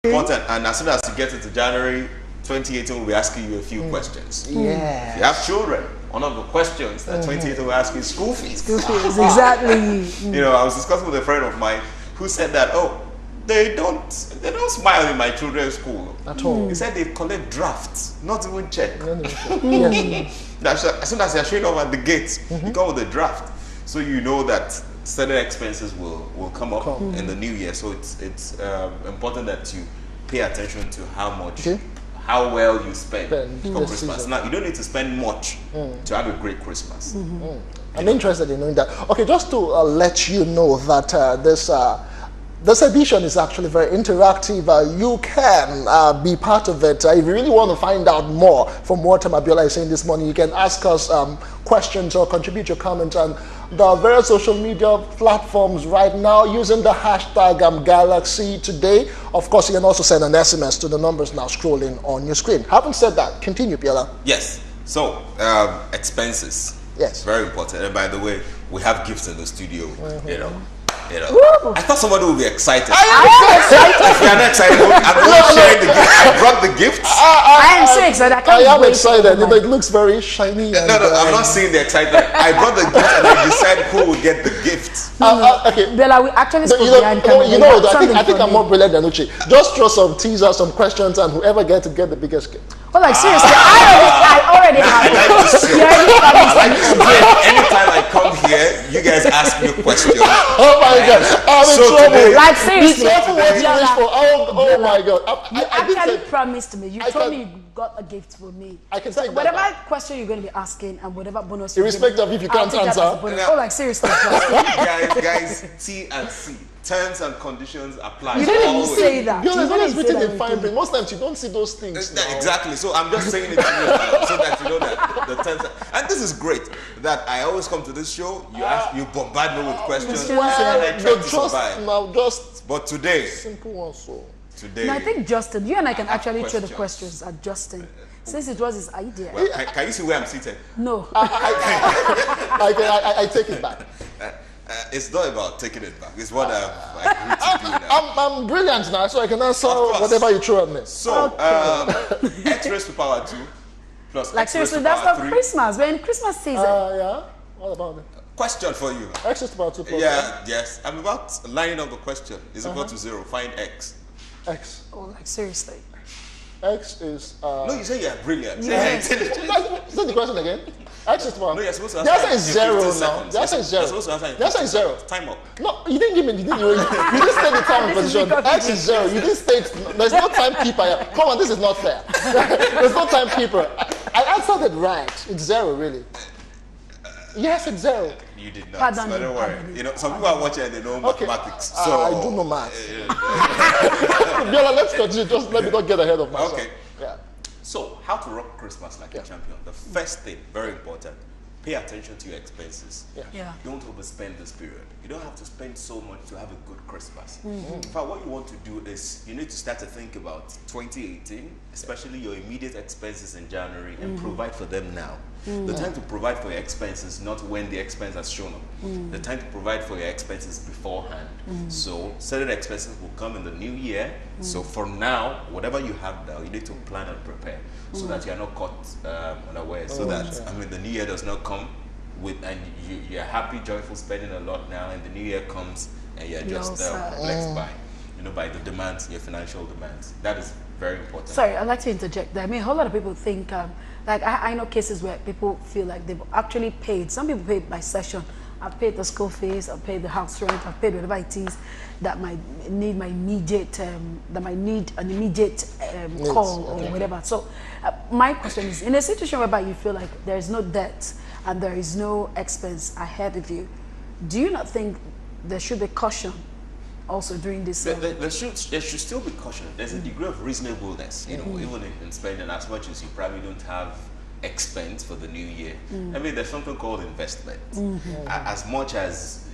Important. And as soon as you get into January 2018, we'll be asking you a few questions. Yeah. If you have children, one of the questions that 2018 will ask you is school fees. School fees, exactly. You know, I was discussing with a friend of mine who said that, oh, they don't smile in my children's school at all. He said they collect drafts, not even check. Yes. As soon as they're showing up at the gate, you come with a draft, so you know that certain expenses will come up in the new year. So it's important that you pay attention to how much, how well you spend for Christmas. Now, you don't need to spend much to have a great Christmas. I'm interested in knowing that. Okay, just to let you know that this edition is actually very interactive. You can be part of it. If you really want to find out more from what Abiola is saying this morning, you can ask us questions or contribute your comments on the various social media platforms right now using the hashtag Galaxy Today. Of course, you can also send an SMS to the numbers now scrolling on your screen. Having said that, continue, Biola. Yes. So, expenses. Yes. Very important. And by the way, we have gifts in the studio, you know. I thought somebody would be excited. I am so excited. If you're not excited, I'm not sharing the gift. I brought the gifts. I am so excited. I am excited. It looks very shiny. No, I'm not seeing the excitement. I brought the gift and I decided who will get the gift. Okay. Bella, we actually spoke behind camera. I think I'm more brilliant than Uche. Just throw some teasers, some questions, and whoever gets to get the biggest gift. Oh, like seriously, I already have it. Anytime I come here, you guys ask me a question. Oh my God, I'm in trouble. Today, like seriously, be careful what you wish for. Oh my God. You actually promised me. You told me you got a gift for me. I can so take whatever that question you're going to be asking and whatever bonus. Irrespective of if you can't answer. Oh, like seriously. guys, T and C. Terms and conditions apply. You didn't even say that. You know, it's written in fine print. Most times you don't see those things. Exactly. So I'm just saying it to you so that you know that the terms. And this is great that I always come to this show. You bombard me with questions, and I try to survive. But today, simple one. So today, no, I think Justin, you and I can actually throw the questions at Justin. Since it was his idea. Well, can you see where I'm seated? No. I take it back. It's not about taking it back. It's what I've agreed to do now. I'm brilliant now, so I can answer whatever you throw at me. So, X raised to power 2 plus like X seriously, raised to that's power not 3. Christmas. We're in Christmas season. Yeah. What about it? Question for you. X is about 2 plus. Yeah, yes. I'm about lining up the question. Is equal to 0. Find X. X. Oh, like seriously. X is. No, you say you're brilliant. Yes. Say the question again. X is about. No, you're supposed to answer. The answer is 0 now. Seconds. The answer is 0. You're supposed to answer in the answer is 0. Time up. No, you didn't give me. You didn't state the time position. X is 0. You didn't state. There's no timekeeper here. Come on, this is not fair. There's no timekeeper. I answered it right. It's 0, really. Yes, it's 0. You did not. Pardon so don't worry. You know, some people are watching and they know mathematics. So I do know maths. Biola, let's continue. Just let me not get ahead of myself. Okay. Yeah. So, how to rock Christmas like a champion? The first thing, very important, pay attention to your expenses. Yeah. Don't overspend this period. You don't have to spend so much to have a good Christmas. In fact, what you want to do is you need to start to think about 2018, especially your immediate expenses in January, and provide for them now. The time to provide for your expenses, not when the expense has shown up. The time to provide for your expenses beforehand. So certain expenses will come in the new year. So for now, whatever you have now, you need to plan and prepare so that you are not caught unaware. So that the new year does not come with and you're happy, joyful, spending a lot now, and the new year comes and you're just flexed by the demands, your financial demands. That is very important. Sorry, I'd like to interject there. I mean, a whole lot of people think, like I know cases where people feel like they've actually paid. Some people pay by session. I've paid the school fees, I've paid the house rent, I've paid whatever it is that might need my immediate, that might need an immediate call or whatever. So my question is, in a situation whereby you feel like there is no debt and there is no expense ahead of you, do you not think there should be caution also during this? There should still be caution. There's a degree of reasonableness, you know, even in spending as much as you probably don't have expense for the new year. I mean, there's something called investment. As much as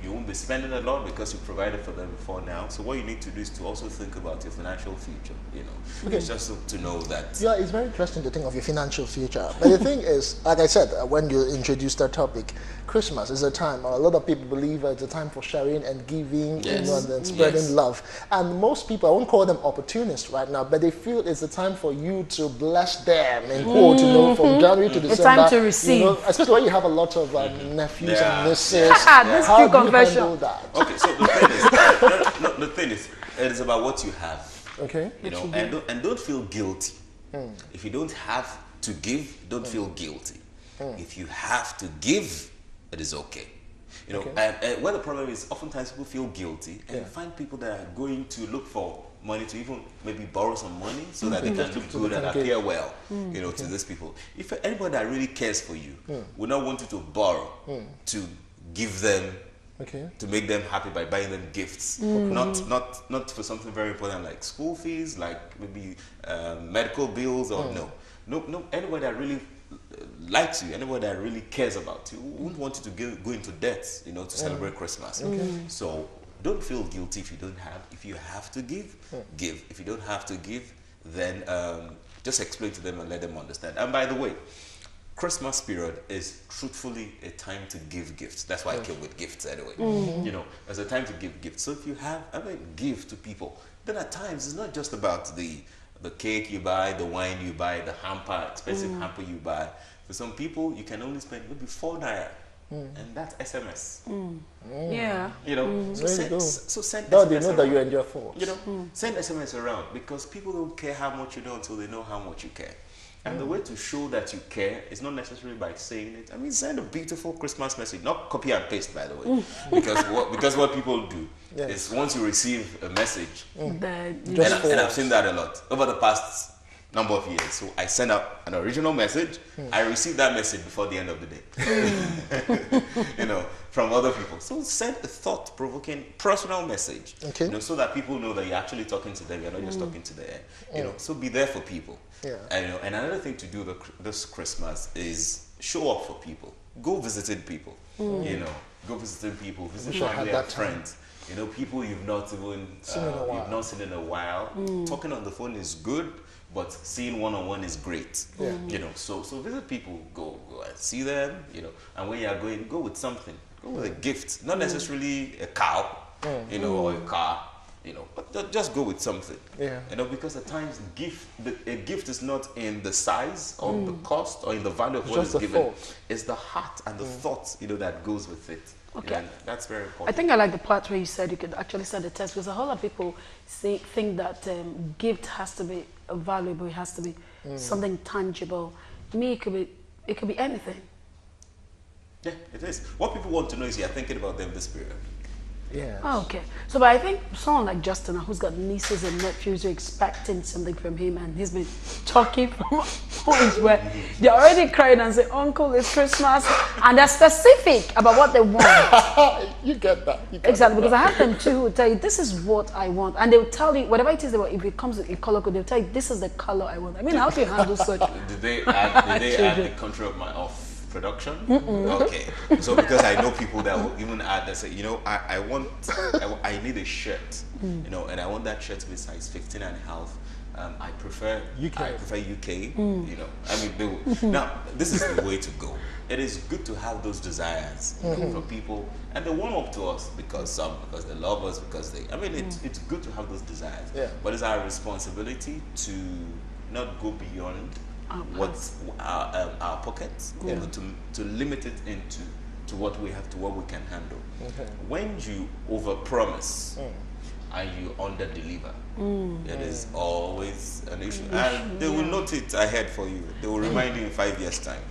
you won't be spending a lot because you provided for them before now. So what you need to do is to also think about your financial future. You know, it's just to know that. Yeah, it's very interesting to think of your financial future. But the thing is, like I said, when you introduced that topic, Christmas is a time. A lot of people believe it's a time for sharing and giving, you know, and spreading love. And most people, I won't call them opportunists right now, but they feel it's a time for you to bless them and quote, you know, from January to December. It's time to receive, you know, especially when you have a lot of nephews and nieces. How do you handle that? Okay, so the thing is, it is about what you have. Okay. You know, and don't feel guilty. If you don't have to give, don't feel guilty. If you have to give, it is okay. You know, and where the problem is, oftentimes people feel guilty, and you find people that are going to look for money to even maybe borrow some money so that they can look good and appear well, you know, to these people. If anybody that really cares for you would not want you to borrow to give them, to make them happy by buying them gifts, not for something very important like school fees, like maybe medical bills, or no, anybody that really likes you, anybody that really cares about you, wouldn't want you to go into debt, you know, to celebrate Christmas. So don't feel guilty if you don't have. If you have to give, give. If you don't have to give, then just explain to them and let them understand. And by the way, Christmas period is truthfully a time to give gifts. That's why I came with gifts anyway. You know, it's a time to give gifts. So if you have, give to people. Then at times it's not just about the cake you buy, the wine you buy, the hamper, expensive hamper you buy. For some people, you can only spend maybe 4 naira. And that's SMS. Yeah. You know, so send now SMS they know around. that you enjoy force. You know, send SMS around, because people don't care how much you know until they know how much you care. And the way to show that you care is not necessarily by saying it. I mean, send a beautiful Christmas message, not copy and paste, by the way, because what people do is once you receive a message, and I've seen that a lot over the past number of years. So I send out an original message. I receive that message before the end of the day. You know, from other people. So send a thought-provoking personal message. You know, so that people know that you're actually talking to them. You're not just talking to the air. You know, so be there for people. And, you know, and another thing to do this Christmas is show up for people. Go visiting people. You know, go visiting people. Visit family and friends. You know, people you've not even seen in a while. Talking on the phone is good, but seeing one-on-one is great. You know, so visit people, go and see them, you know, and when you are going, go with something. Go with a gift, not necessarily a cow, you know, or a car, you know, but just go with something. You know, because at times a gift is not in the size or the cost or in the value of what is given. It's the heart and the thoughts, you know, that goes with it. Okay. And that's very important. I think I like the part where you said you could actually send a text, because a whole lot of people think that gift has to be valuable, it has to be something tangible. To me, it could be anything. Yeah, it is. What people want to know is you're thinking about them this period. Oh, okay. So, but I think someone like Justin, who's got nieces and nephews, are expecting something from him, and he's been talking from points where they're already crying and say, "Uncle, it's Christmas," and they're specific about what they want. You get that. Exactly, because I have them too who will tell you, "This is what I want," and they will tell you whatever it is they want. If it comes in color code, they'll tell you, "This is the color I want." I mean, how do you handle such? Did they add the country of my production? Okay, so because I know people that will even add that say, you know, I need a shirt, you know, and I want that shirt to be size 15 and a half. I prefer UK. You know, I mean, they will. Now this is the way to go. It is good to have those desires from people, and they warm up to us because they love us, because they. I mean, it's good to have those desires. But it's our responsibility to not go beyond what's our pockets, you know, to limit it to what we have, to what we can handle. When you overpromise and you underdeliver, it is always an issue, and they will note it ahead for you. They will remind you in 5 years' time,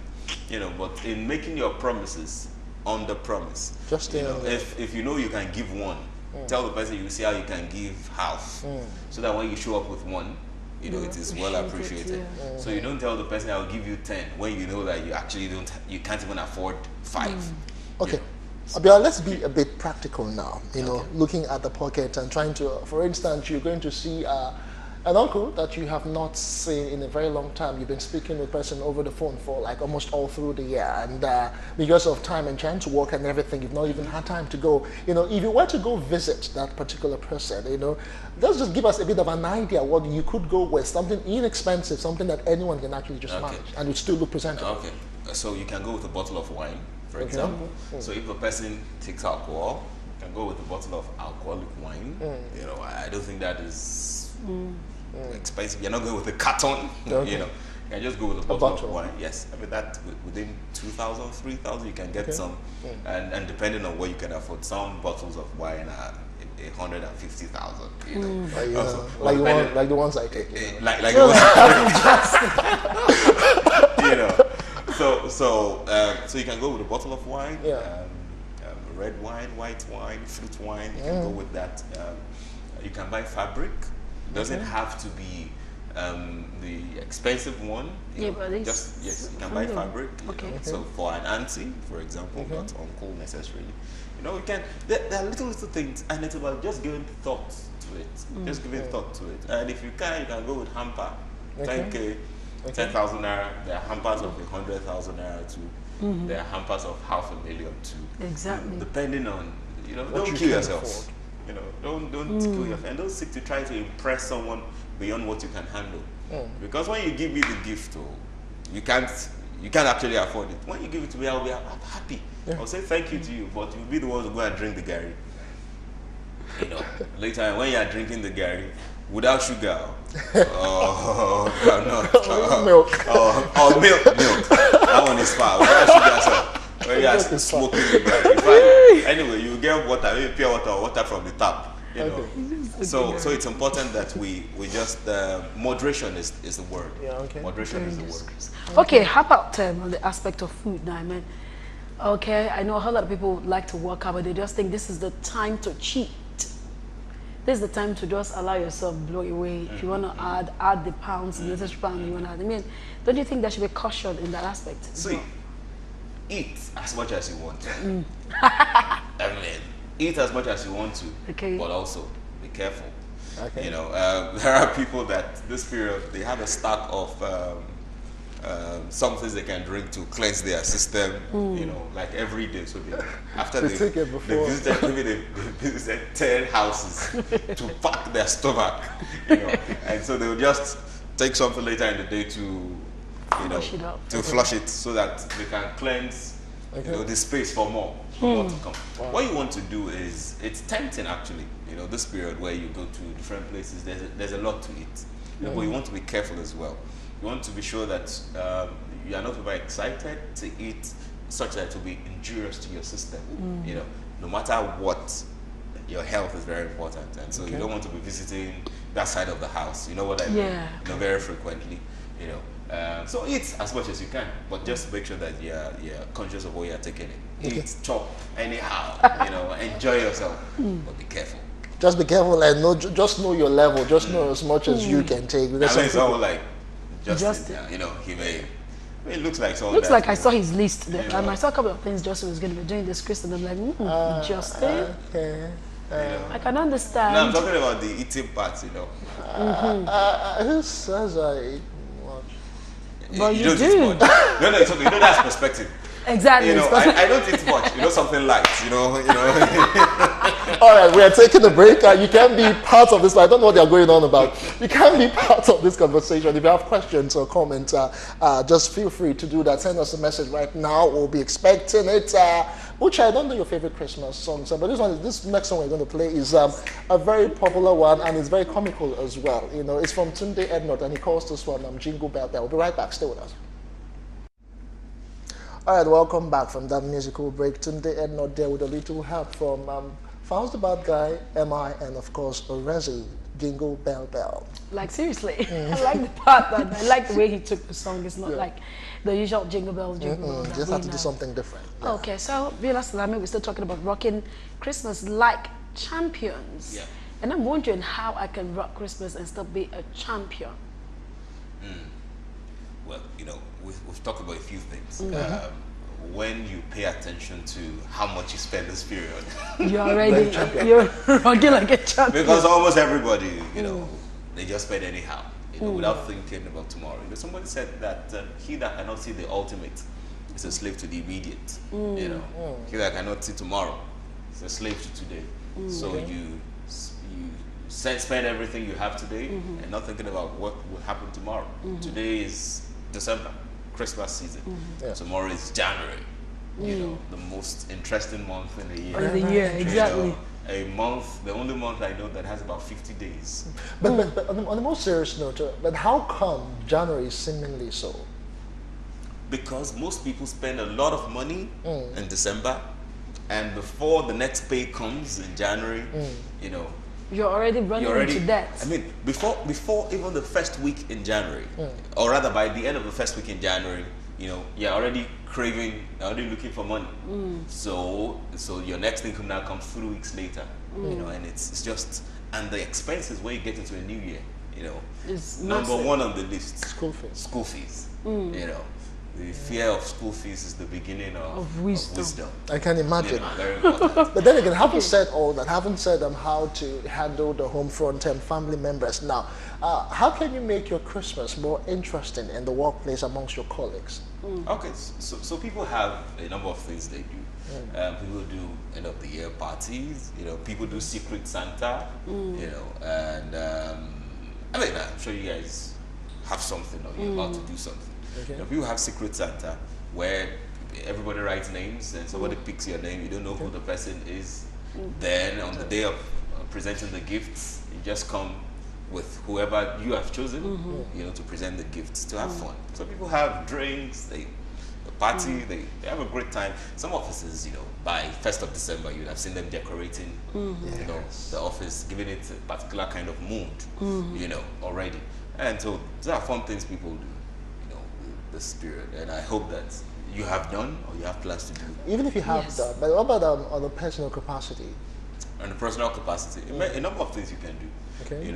you know. But in making your promises, underpromise. Just you know, if you know you can give one, tell the person you see how you can give half, so that when you show up with one, you know, it is well appreciated. So you don't tell the person I'll give you 10 when you know that you actually you can't even afford 5. Okay. Abia, let's be a bit practical now, you know, looking at the pocket and trying to, for instance, you're going to see An uncle that you have not seen in a very long time. You've been speaking with the person over the phone for like almost all through the year, and because of time and trying to work and everything, you've not even had time to go. You know, if you were to go visit that particular person, you know, let's just give us a bit of an idea what you could go with, something inexpensive, something that anyone can actually just manage and would still look presentable. Okay, so you can go with a bottle of wine, for example. So if a person takes alcohol, you can go with a bottle of alcoholic wine. You know, I don't think that is expensive. You're not going with a carton. You know, you can just go with a bottle of wine. Yes, I mean that within 2,000, 3,000 you can get some, and depending on what you can afford, some bottles of wine are 150,000. You know, like the ones I take. You know. Like the ones. You know, so you can go with a bottle of wine. Red wine, white wine, fruit wine. You can go with that. You can buy fabric. It doesn't have to be the expensive one. You know, yes, you can buy fabric. You know. So for an auntie, for example, not uncle necessarily. You know, you can. There are little things, and it's about just giving thought to it. Just giving thought to it. And if you can go with hamper. 10K, 10,000 naira. There are hampers of 100,000 naira too. There are hampers of 500,000 too. Exactly. Depending on, you know, don't kill yourself. You know, don't kill yourself, and don't seek to try to impress someone beyond what you can handle. Because when you give me the gift, you can't actually afford it. When you give it to me, I'll be happy. I'll say thank you to you, but you'll be the ones who go and drink the gari. You know, later when you are drinking the gari without sugar, milk, milk. That one is far. Without sugar, so when you are smoking the gari. Anyway, you get water, maybe pure water or water from the tap. You know, so it's important that we just moderation is the word. Moderation is the word. Okay, how about on the aspect of food now? I mean, okay, I know a whole lot of people like to work out, but they just think this is the time to cheat. This is the time to just allow yourself blow away. If you want to add the pounds, the necessary pounds you want to add. I mean, don't you think there should be caution in that aspect? See, eat as much as you want to. I mean, eat as much as you want to, but also be careful. You know, there are people that this period they have a stock of some things they can drink to cleanse their system. You know, like every day. So after they visited, maybe they visited 10 houses to pack their stomach. You know, and so they will just take something later in the day to flush it so that they can cleanse you know, the space for more to come. What you want to do is, it's tempting actually, you know, this period where you go to different places, there's a lot to eat. You know, but you want to be careful as well. You want to be sure that you are not very excited to eat such that it will be injurious to your system. You know, no matter what, your health is very important, and so you don't want to be visiting that side of the house. You know what I mean? You know, very frequently. You know, so eat as much as you can, but just make sure that you're conscious of what you're taking in. Eat, chop, anyhow. You know, enjoy yourself, but be careful. Just be careful and just know your level. Just know as much as you can take. I mean, someone like Justin, you know, he may. I mean, it looks like someone. Looks like I saw his list there, and I saw a couple of things Justin was going to be doing this Christmas. I'm like, Justin. I can understand. No, I'm talking about the eating part, you know. Who says I eat much? Well, you do. No, it's okay. You know, that's perspective. Exactly. You know, I don't eat much. You know, something light. You know. All right, we are taking a break. You can be part of this. I don't know what they're going on about. You can be part of this conversation. If you have questions or comments, just feel free to do that. Send us a message right now. We'll be expecting it. Uche, I don't know your favorite Christmas songs, but this next song we're going to play is a very popular one, and it's very comical as well. You know, it's from Tunde Ednot, and he calls this one Jingle Bell Bell. We'll be right back. Stay with us. All right, welcome back from that musical break. Tunde Ednot there with a little help from Faust the Bad Guy, MI, and of course Orezi, Jingle Bell Bell. Like seriously, I like the part that I like the way he took the song. It's not like the usual jingle bells, jingle bells. Just have to do something different. Yeah. Okay, so Vila Salami, we're still talking about rocking Christmas like champions. And I'm wondering how I can rock Christmas and still be a champion. Well, you know, we've talked about a few things. When you pay attention to how much you spend this period, you're already you're rocking like a champion. Because almost everybody, you know, they just spend anyhow, without thinking about tomorrow. Somebody said that he that cannot see the ultimate is a slave to the immediate. He that cannot see tomorrow is a slave to today. So you spend everything you have today and not thinking about what will happen tomorrow. Today is December, Christmas season. Tomorrow is January. The most interesting month in the year. Of the year, exactly. A month, the only month I know that has about 50 days. But on the most serious note, but how come January is seemingly so? Because most people spend a lot of money in December, and before the next pay comes in January, you're already running into debt. I mean, before even the first week in January, or rather by the end of the first week in January, you're already craving, already looking for money. So your next income now comes 3 weeks later, and it's just, and the expenses when you get into a new year, It's number massive. one on the list. School fees. School fees. The fear of school fees is the beginning of wisdom. I can imagine. Very important. But then again, having said all that, having said how to handle the home front and family members now, how can you make your Christmas more interesting in the workplace amongst your colleagues? Okay, so people have a number of things they do. People do end of the year parties. People do Secret Santa. And I mean, I'm sure you guys have something, or you're about to do something. Okay. People have Secret Santa where everybody writes names and somebody picks your name. You don't know who the person is. Then on the day of presenting the gifts, you just come with whoever you have chosen, to present the gifts, to have fun. So people have drinks, they party, they have a great time. Some offices, by 1st of December, you'd have seen them decorating, the office, giving it a particular kind of mood, already. And so these are fun things people do, the spirit. And I hope that you have done or you have plans to do. Even if you have done, but what about on the personal capacity? On the personal capacity, a number of things you can do. Okay.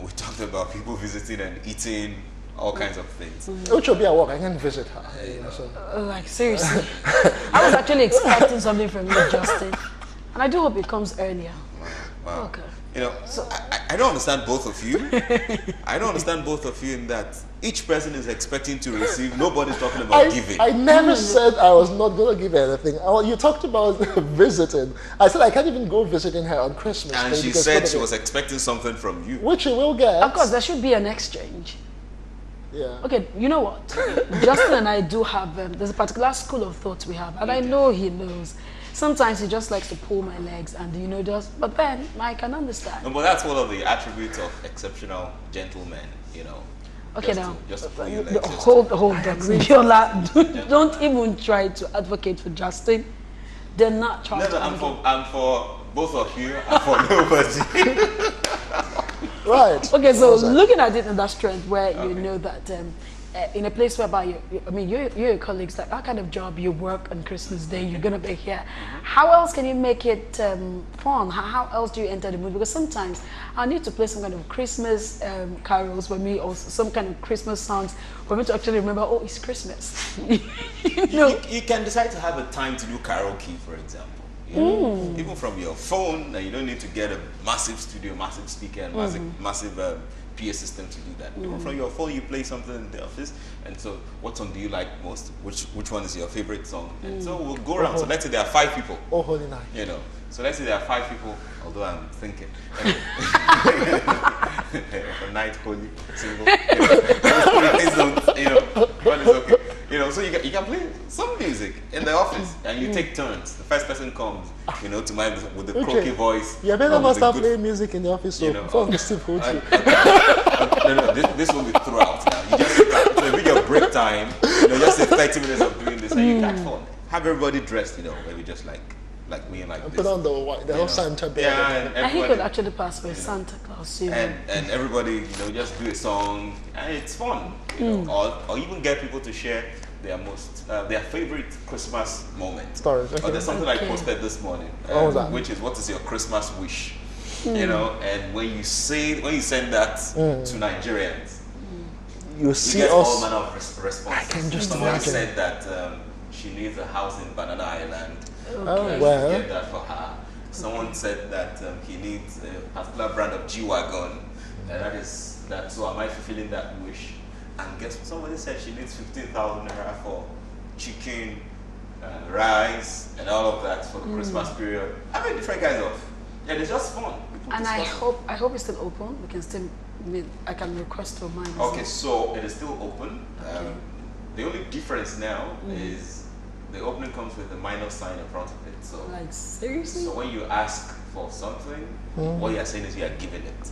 We talked about people visiting and eating, all kinds of things. Which will be at work, I can visit her. Like, seriously. I was actually expecting something from you, Justin. And I do hope it comes earlier. Wow. Okay. I don't understand both of you. I don't understand both of you in that each person is expecting to receive. Nobody's talking about giving. I never said I was not going to give her anything. You talked about visiting. I said I can't even go visiting her on Christmas And Day she because said she was expecting something from you. which you will get. Of course, there should be an exchange. Yeah. Okay, you know what? Justin and I do have, there's a particular school of thought we have, and I know he knows. Sometimes he just likes to pull my legs and, but then I can understand. No, but that's one of the attributes of exceptional gentlemen, Okay, just to pull your legs. Hold on, Biola. Don't even try to advocate for Justin. They're not trying to advocate. I'm for both of you and for nobody. Right. Okay, so looking at it in that strength where you know that in a place whereby you're your colleagues, like that kind of job, you work on Christmas Day, you're gonna be here. How else can you make it fun? How else do you enter the mood? Because sometimes I need to play some kind of Christmas carols for me, or some kind of Christmas songs for me to actually remember, oh, it's Christmas. You can decide to have a time to do karaoke, for example. Even from your phone, you don't need to get a massive studio, massive speaker, and massive PA system to do that. Even from your phone, you play something in the office. And so, what song do you like most? Which one is your favorite song? And so we'll go around. So let's say there are 5 people. Oh, holy night. So let's say there are 5 people. Although I'm thinking, a night holy single. But it's okay. So you can play some music in the office, and you take turns. The first person comes, to mind with the croaky voice. You better not start playing music in the office, so before Steve holds you. No, this will be throughout now. You just so be your break time. Just say 30 minutes of doing this, and you catch fun. Have everybody dressed, maybe just like me and like this. Put on the whole Santa bear. Yeah, and he could actually pass for a Santa Claus. And everybody, just do a song, and it's fun. Or even get people to share their favorite Christmas moment. Stories. Okay. Or there's something I posted this morning, which is, what is your Christmas wish? And when you send that to Nigerians, you see get us. all manner of responses. I can just Someone imagine. said that she needs a house in Banana Island. Oh, well. Get that for her. Someone said that he needs a particular brand of G-Wagon. And that is that. So am I fulfilling that wish? And guess what? Somebody said she needs 15,000 naira for chicken, rice, and all of that for the Christmas period. I mean, different kinds of. Yeah, it's just fun. And I hope it's still open. We can still. I can request for mine. Okay, so it is still open. The only difference now is the opening comes with a minus sign in front of it. So, like, seriously? So when you ask for something, what you are saying is you are giving it.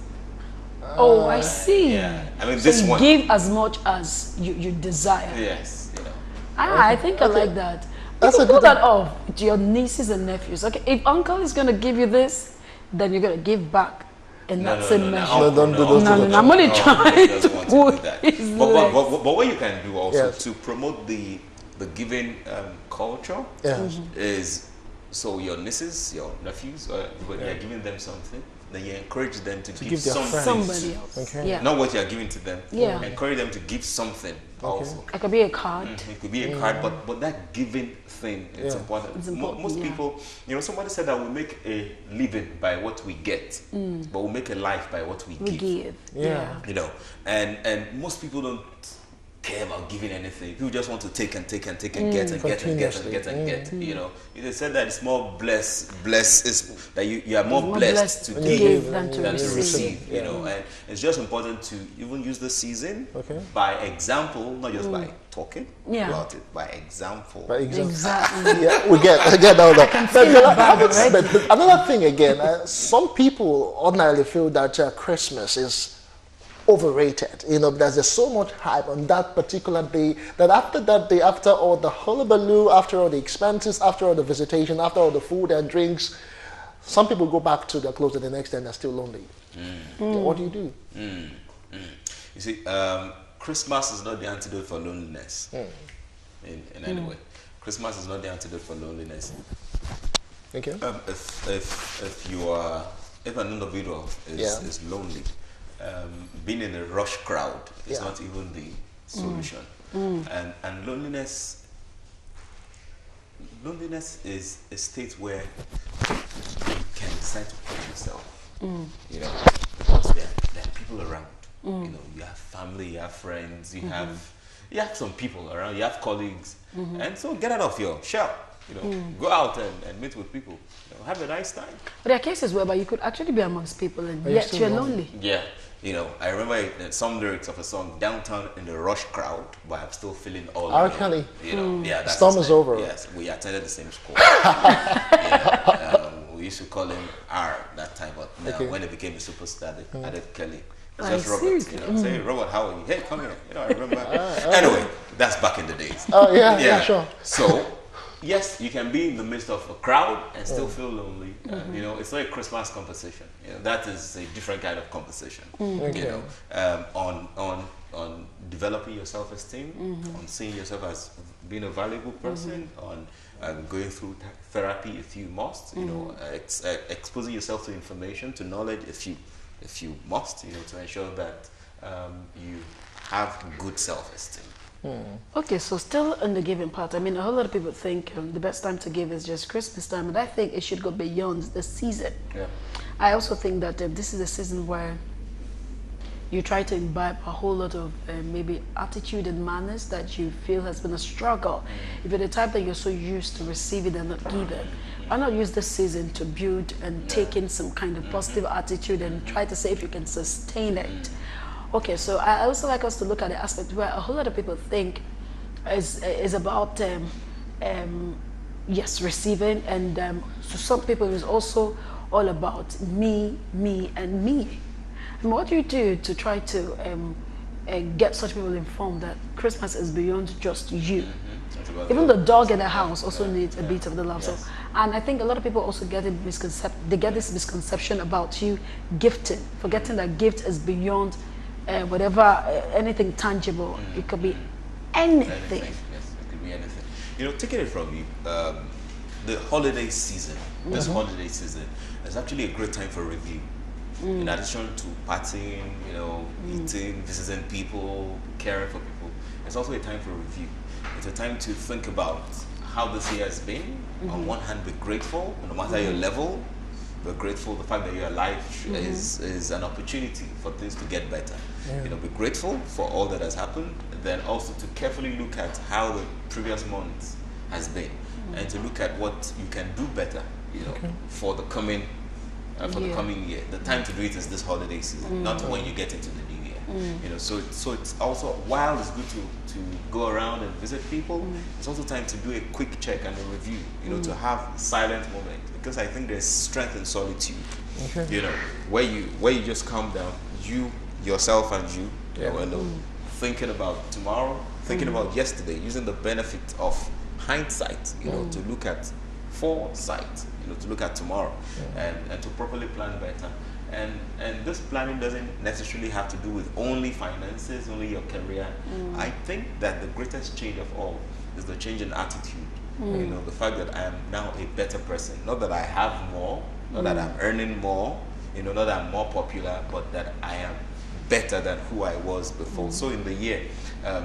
Oh, I see. Yeah, I mean, so this you one. give as much as you desire. Yes, you know. I think I like that. That's You a can good put that off to your nieces and nephews. Okay, if uncle is going to give you this, then you're going to give back in that same measure. No, don't do those. No, I'm only trying to do that. But what you can do also Yes. to promote the giving culture is, so your nieces, your nephews, when you're giving them something, then you encourage them to give their something. somebody else. Okay. Yeah. Not what you're giving to them. Yeah. Encourage them to give something also. It could be a card. It could be a card, but that giving thing, it's important. It's important, Most people, somebody said that we make a living by what we get, but we make a life by what we give. Yeah. And most people don't care about giving anything. People just want to take and take and take and get and get and get and get and get. They said that it's more bless is that you are more blessed to give than to receive. And it's just important to even use the season by example, not just by talking about it, by example. Exactly. Yeah, we get all that. But another thing again, some people ordinarily feel that Christmas is overrated. There's so much hype on that particular day that after that day, after all the hullabaloo, after all the expenses, after all the visitation, after all the food and drinks, some people go back to their clothes and the next day and they're still lonely. What do you do? You see, Christmas is not the antidote for loneliness in any way. Christmas is not the antidote for loneliness. Okay. If an individual is lonely, being in a rush crowd is not even the solution. And loneliness is a state where you can decide to put yourself. Because there are people around. You have family, you have friends, you have some people around, you have colleagues, and so get out of your shell. Go out and meet with people. Have a nice time. But there are cases whereby you could actually be amongst people and yet you're lonely. Yeah. I remember some lyrics of a song, "Downtown in the rush crowd, but I'm still feeling all alone." Kelly. That's storm is over. Yes, we attended the same school. We used to call him R that time, but now when he became a superstar, they added Kelly. It's just Robert. Say, Robert, how are you? Hey, come here. I remember. Anyway, that's back in the days. Oh yeah, sure. So. Yes, you can be in the midst of a crowd and still feel lonely. It's not a Christmas conversation. That is a different kind of conversation. On developing your self-esteem, on seeing yourself as being a valuable person, on going through therapy if you must. Exposing yourself to information, to knowledge if you must. To ensure that you have good self-esteem. Okay, so still in the giving part, I mean, a whole lot of people think the best time to give is just Christmas time, and I think it should go beyond the season. Yeah. I also think that this is a season where you try to imbibe a whole lot of maybe attitude and manners that you feel has been a struggle. If you're the type that you're so used to receiving and not giving, why not use this season to build and take in some kind of positive attitude and try to see if you can sustain it. Okay, so I also like us to look at the aspect where a whole lot of people think is about receiving, and to some people it's also all about me, and me. And what do you do to try to get such people informed that Christmas is beyond just you? Even the dog in the house also needs a bit of the love. Yes. So, and I think a lot of people also get this misconception about you gifting, forgetting that gift is beyond anything tangible. It could be anything. Yes, it could be anything. Taking it from you, the holiday season, this holiday season is actually a great time for review. In addition to partying, eating, visiting people, caring for people, it's also a time for review. It's a time to think about how this year has been. On one hand, be grateful, no matter your level. we're grateful. The fact that you're alive is an opportunity for things to get better. You know, be grateful for all that has happened, then also to carefully look at how the previous month has been, and to look at what you can do better, you know, for the coming the coming year. The time to do it is this holiday season, not when you get into the new year. You know, so it's also, while it's good to go around and visit people, it's also time to do a quick check and a review, you know, to have a silent moment, because I think there's strength in solitude. You know, where you just calm down, you, yourself and you know, alone, thinking about tomorrow, thinking about yesterday, using the benefit of hindsight, you know, to look at foresight, you know, to look at tomorrow, and to properly plan better. And this planning doesn't necessarily have to do with only finances, only your career. I think that the greatest change of all is the change in attitude. You know, the fact that I am now a better person. Not that I have more, not that I'm earning more, you know, not that I'm more popular, but that I am better than who I was before. So in the year,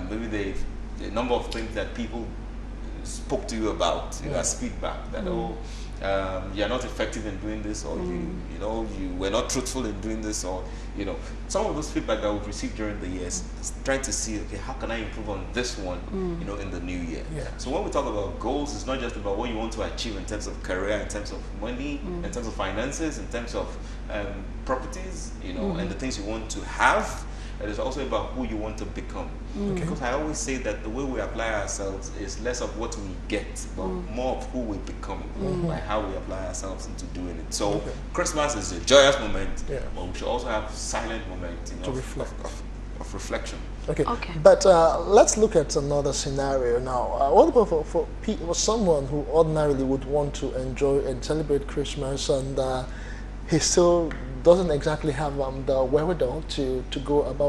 maybe the number of things that people spoke to you about, you know, as feedback, that you're not effective in doing this, or you were not truthful in doing this, or you know, some of those feedback that we've received during the years, trying to see, okay, how can I improve on this one, you know, in the new year. So when we talk about goals, it's not just about what you want to achieve in terms of career, in terms of money, in terms of finances, in terms of properties, you know, and the things you want to have. It is also about who you want to become. Because I always say that the way we apply ourselves is less of what we get, but more of who we become by how we apply ourselves into doing it. So Christmas is a joyous moment, but we should also have silent moments, you know, of reflection. But let's look at another scenario now. What about for someone who ordinarily would want to enjoy and celebrate Christmas, and he still doesn't exactly have the wherewithal to go about